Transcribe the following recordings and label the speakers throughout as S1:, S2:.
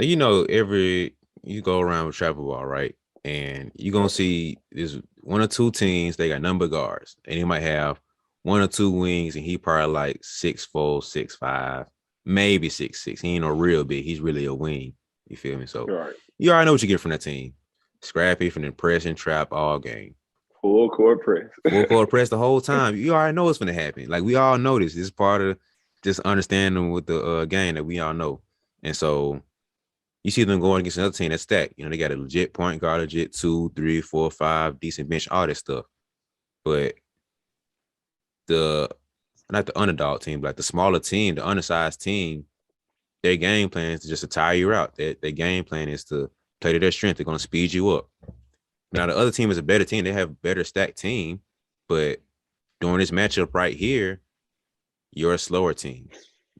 S1: Like, you go around with travel ball, right? And you're gonna see there's one or two teams, they got number guards, and he might have one or two wings, and he probably like 6'4", 6'5", maybe 6'6". He ain't no real big. He's really a wing. You feel me? So
S2: Right.
S1: you already know what you get from that team. Scrappy from the press and trap all game.
S2: Full court press.
S1: Full court press the whole time. You already know what's gonna happen. Like we all know this. This is part of just understanding with the game that we all know. And so you see them going against another team that's stacked. They got a legit point guard, legit 2, 3, 4, 5, decent bench, all that stuff. But the not the underdog team, but like the smaller team, the undersized team, their game plan is just to tire you out. Their game plan is to play to their strength. They're gonna speed you up. Now the other team is a better team. They have a better stacked team, but during this matchup right here, you're a slower team.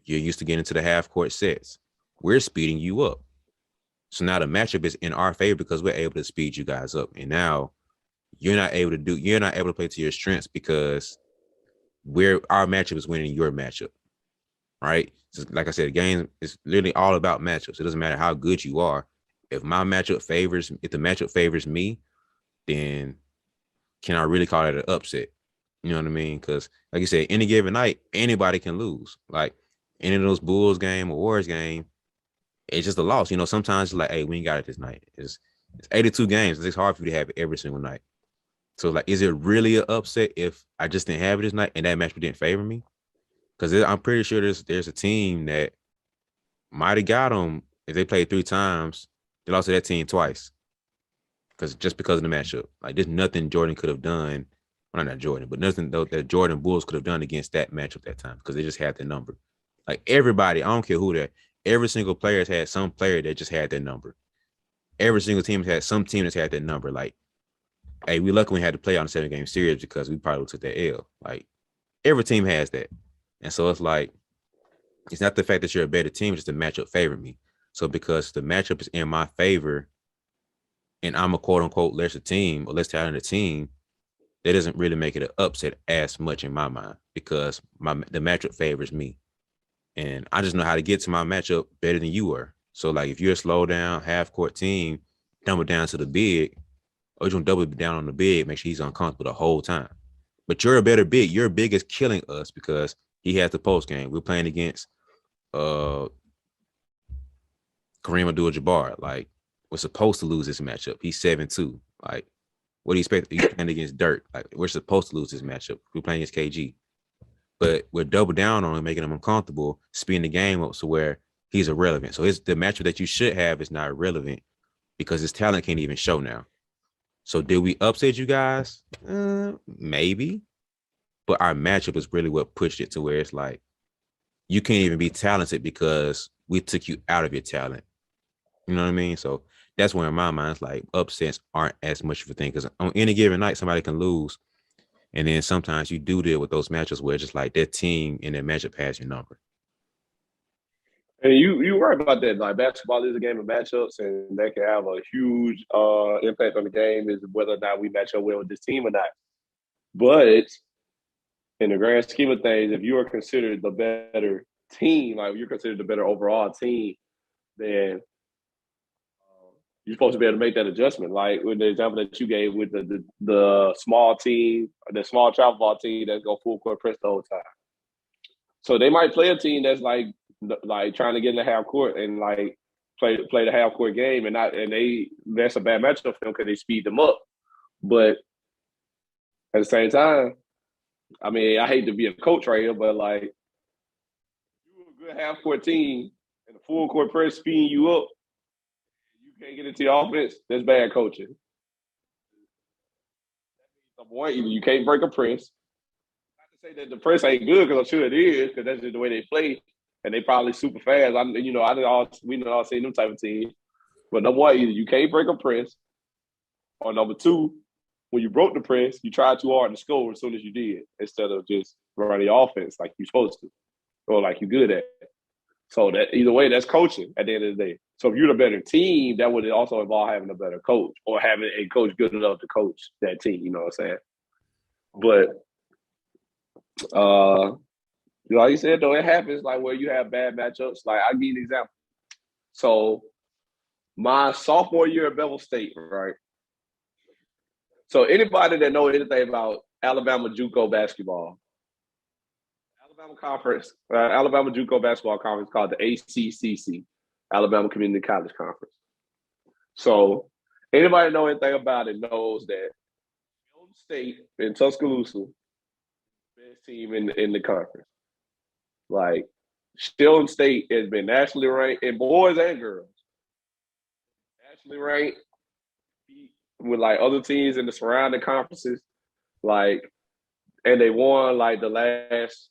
S1: You're used to getting to the half court sets. We're speeding you up. So now the matchup is in our favor because we're able to speed you guys up. And now you're not able to play to your strengths because our matchup is winning your matchup. Right? So like I said, the game is literally all about matchups. It doesn't matter how good you are. If the matchup favors me, then can I really call it an upset? You know what I mean? Because like you said, any given night, anybody can lose. Like any of those Bulls game or Warriors game, it's just a loss. Sometimes it's like, hey, we ain't got it this night. It's 82 games. It's hard for you to have it every single night. So like, is it really an upset if I just didn't have it this night and that match didn't favor me? Because I'm pretty sure there's a team that might have got them if they played 3 times. They lost to that team twice because of the matchup. Like there's nothing Jordan could have done. Well, not Jordan, but nothing though that Jordan Bulls could have done against that matchup that time because they just had the number. Like everybody, I don't care who they're. Every single player has had some player that just had their number. Every single team has had some team that's had that number. Like, hey, we lucky we had to play on a 7-game series because we probably took that L. Like, every team has that. And so it's like, it's not the fact that you're a better team, it's just the matchup favor me. So because the matchup is in my favor and I'm a quote unquote lesser team or less talented team, that doesn't really make it an upset as much in my mind because the matchup favors me. And I just know how to get to my matchup better than you are. So like if you're a slow down half court team, double down to the big, or you're gonna double down on the big, make sure he's uncomfortable the whole time. But you're a better big. Your big is killing us because he has the post game. We're playing against uh Kareem Abdul-Jabbar. Like we're supposed to lose this matchup. He's 7'2". Like what do you expect? He's playing against Dirk. Like we're supposed to lose this matchup. We're playing against KG. But we're double down on him, making him uncomfortable, speeding the game up so where he's irrelevant. So the matchup that you should have is not relevant because his talent can't even show now. So did we upset you guys? Maybe. But our matchup is really what pushed it to where it's like you can't even be talented because we took you out of your talent. You know what I mean? So that's where in my mind it's like upsets aren't as much of a thing because on any given night somebody can lose. And then sometimes you do deal with those matches where it's just like that team in that matchup has your number.
S2: And you worry about that. Like basketball is a game of matchups, and that can have a huge impact on the game is whether or not we match up well with this team or not. But in the grand scheme of things, if you are considered the better team, like you're considered the better overall team, then you're supposed to be able to make that adjustment. Like with the example that you gave with the small team, the small travel ball team that's go full court press the whole time. So they might play a team that's like trying to get in the half court and like play the half court game and that's a bad matchup for them because they speed them up. But at the same time, I mean, I hate to be a coach right here, but like you a good half court team and the full court press speeding you up, you can't get into your offense. That's bad coaching. Number one, either you can't break a press. Not to say that the press ain't good because I'm sure it is because that's just the way they play and they probably super fast. We know all seen them type of teams. But number one, either you can't break a press, or number two, when you broke the press, you tried too hard to score as soon as you did, instead of just running the offense like you're supposed to, or like you're good at. So that either way, that's coaching at the end of the day. So if you're the better team, that would also involve having a better coach or having a coach good enough to coach that team. You know what I'm saying? But like you said, though, it happens like where you have bad matchups. Like I'll give you an example. So My sophomore year at Bevel State, right? So anybody that know anything about Alabama JUCO basketball, Alabama Conference, Alabama JUCO basketball conference called the ACCC, Alabama Community College Conference. So anybody know anything about it knows that Golden State in Tuscaloosa, best team in the conference. Like Stillman State has been nationally ranked in boys and girls. Nationally ranked with like other teams in the surrounding conferences. Like, and they won like the last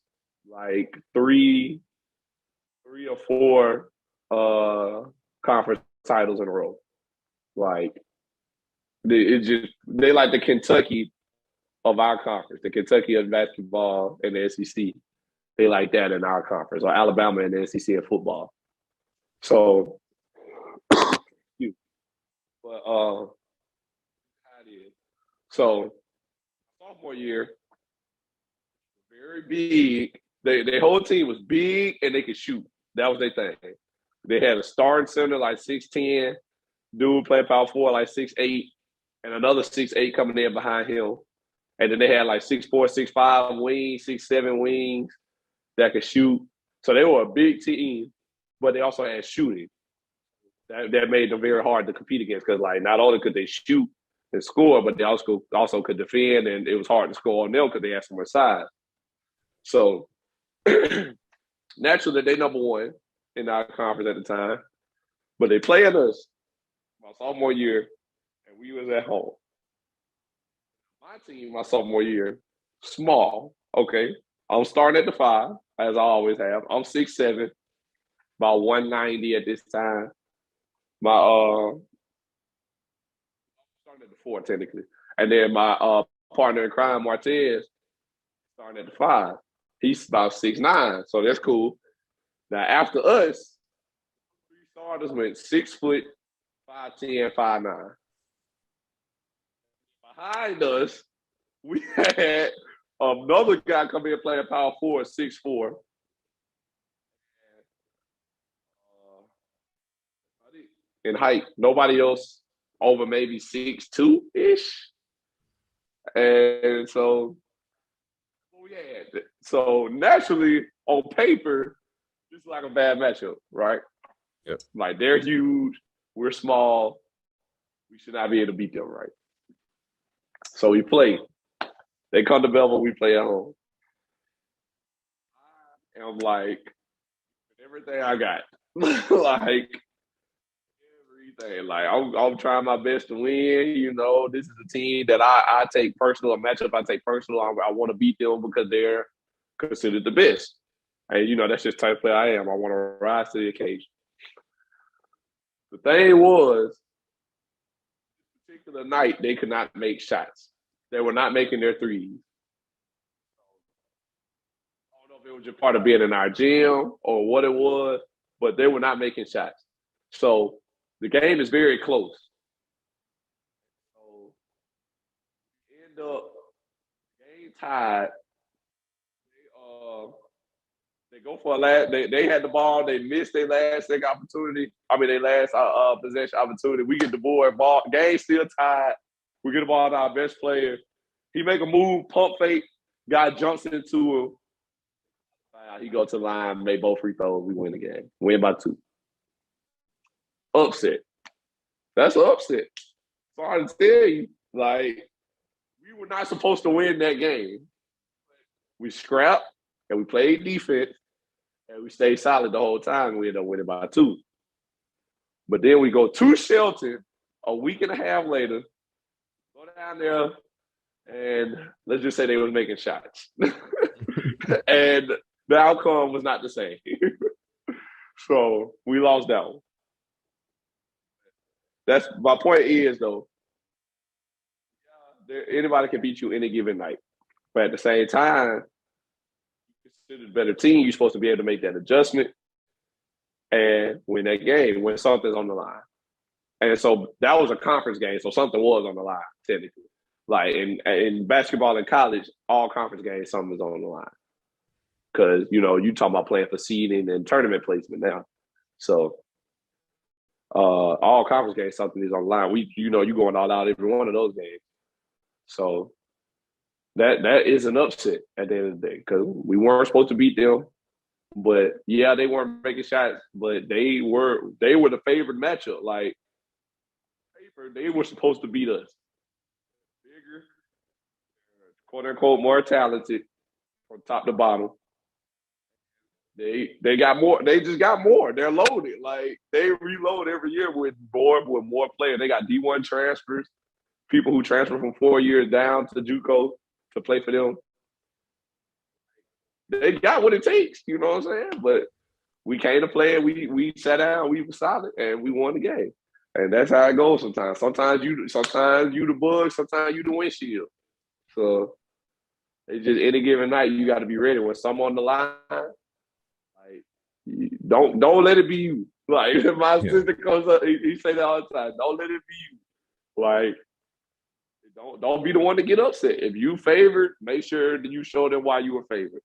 S2: like three or four conference titles in a row. Like they like the Kentucky of our conference, the Kentucky of basketball and the SEC. They like that in our conference, or Alabama and the SEC in football. So, but so sophomore year, very big. Their whole team was big and they could shoot. That was their thing. They had a starting center like 6'10", dude playing power forward like 6'8", and another 6'8" coming in behind him. And then they had like 6'4", 6'5" wings, 6'7" wings that could shoot. So they were a big team, but they also had shooting. That made them very hard to compete against because like not only could they shoot and score, but they also could defend, and it was hard to score on them because they had so much size. So naturally, they number one in our conference at the time, but they played us my sophomore year, and we was at home. My team, my sophomore year, small. Okay, I'm starting at the 5, as I always have. I'm 6'7", about 190 at this time. My starting at the 4 technically, and then my partner in crime, Martez, starting at the 5. He's about 6'9", so that's cool. Now after us, 3 starters went 6 foot, 5'10", 5'9". Behind us, we had another guy come in playing power forward, 6'4". In height, nobody else over maybe 6'2" and so we had. So naturally, on paper, it's like a bad matchup, right?
S1: Yep.
S2: Like they're huge, we're small, we should not be able to beat them, right? So we play. They come to Belleville, we play at home. And I'm like, everything I got, like everything. Like I'm trying my best to win. You know, this is a team that I take personal. A matchup I take personal. I want to beat them because they're considered the best. And you know, that's just the type of player I am. I want to rise to the occasion. The thing was, this particular night they could not make shots. They were not making their threes. I don't know if it was just part of being in our gym or what it was, but they were not making shots. So the game is very close. So end up game tied. They go for a last. They had the ball. They missed their last second opportunity. I mean, their last possession opportunity. We get the board. Ball. Game still tied. We get the ball to our best player. He make a move, pump fake. Guy jumps into him. He go to the line, made both free throws. We win the game. Win by 2. Upset. That's an upset. Sorry to tell you. Like, we were not supposed to win that game. We scrapped and we played defense and we stayed solid the whole time. We ended up winning by 2. But then we go to Shelton a week and a half later, go down there, and let's just say they was making shots. And the outcome was not the same. So we lost that one. That's my point is though, anybody can beat you any given night. But at the same time, consider the better team, you're supposed to be able to make that adjustment and win that game when something's on the line. And so that was a conference game, so something was on the line, technically. Like in basketball in college, all conference games, something is on the line. Because, you know, you talking about playing for seeding and tournament placement now. So all conference games, something is on the line. You going all out every one of those games. So that is an upset at the end of the day because we weren't supposed to beat them. But yeah, they weren't making shots, but they were the favored matchup. Like they were supposed to beat us. Bigger, quote unquote, more talented from top to bottom. They got more. They just got more. They're loaded. Like they reload every year with more players. They got D1 transfers, people who transfer from 4 years down to JUCO to play for them. They got what it takes. You know what I'm saying? But we came to play and we sat down, we were solid, and we won the game. And that's how it goes sometimes. Sometimes you the bug, sometimes you the windshield. So it's just any given night you got to be ready. When someone on the line, like don't let it be you. Like my sister comes up, he say that all the time. Don't let it be you. Like don't be the one to get upset. If you favored, make sure that you show them why you were favored.